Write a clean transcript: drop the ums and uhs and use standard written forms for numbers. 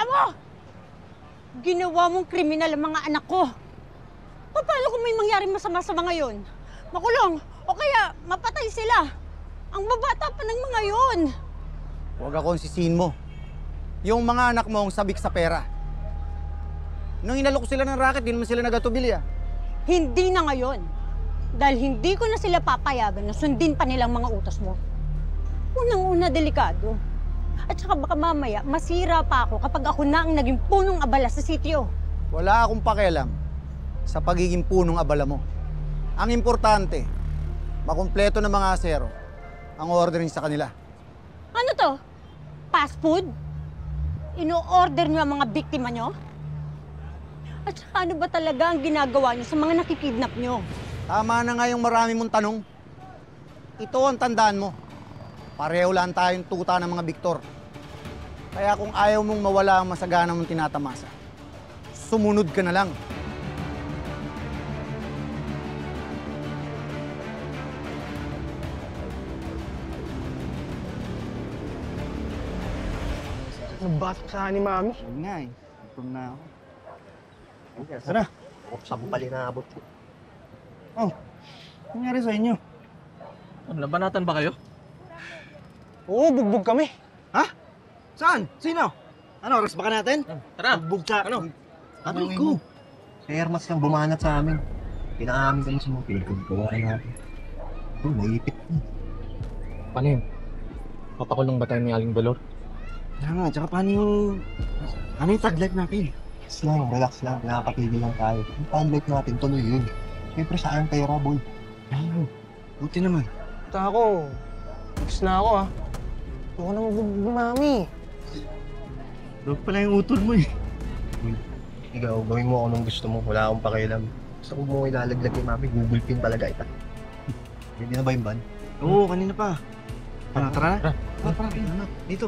mo? Ginawa mong kriminal ang mga anak ko. Paano kung may mangyari masama sa mga yon? Makulong o kaya mapatay sila. Ang babata pa ng mga yon. Huwag akong sisihin mo. Yung mga anak mo ang sabik sa pera. Nung inalok sila ng racket, di naman sila nagatubilya. Hindi na ngayon. Dahil hindi ko na sila papayagan na sundin pa nilang mga utos mo. Unang-una, delikado. At saka baka mamaya, masira pa ako kapag ako na ang naging punong abala sa sityo. Wala akong pakialam sa pagiging punong abala mo. Ang importante, makumpleto ng mga asero ang ordering sa kanila. Ano to? Fast food? Ino-order niyo ang mga biktima niyo? At saka ano ba talaga ang ginagawa niyo sa mga nakikidnap niyo? Tama na nga yung marami mong tanong. Ito ang tandaan mo. Pareho lang tayong tuta ng mga Victor. Kaya kung ayaw mong mawala ang masagana mong tinatamasa, sumunod ka na lang. Nabatok sa ni Mami. Yun nga eh. Gutom na ako. Tara. Saan mo pala inaabot? Oh, nangyari sa inyo? Labanatan ba kayo? Oo, bugbog kami. Ha? Saan? Sino? Ano, oras ba ka natin? Tara! Bugbog sa... Ano? Aray ko! Si Hermas lang bumanat sa amin. Pinaamin kami sa mga pinagkagawa natin. Naipit. Paano yun? Papakulong ba tayo ni Aling Balor? Kaya nga, tsaka paano yung... Ano yung tag life natin? Relax lang. Nakakapigil lang tayo. Yung tag life natin, tuloy yun. Siyempre saan pera, boy? Ayun. Buti naman. Basta ako. Tapos na ako, ha. Huwag na mabugbog, Mami. Dog pala yung utol mo eh. Ikaw, gawin mo anong gusto mo. Wala akong pakialam. Gusto ko mo ilalaglag ni Mami. Google pin talaga ita. Hindi na ba yung ban? Oo, kanina pa. Tara na. Tara. Dito.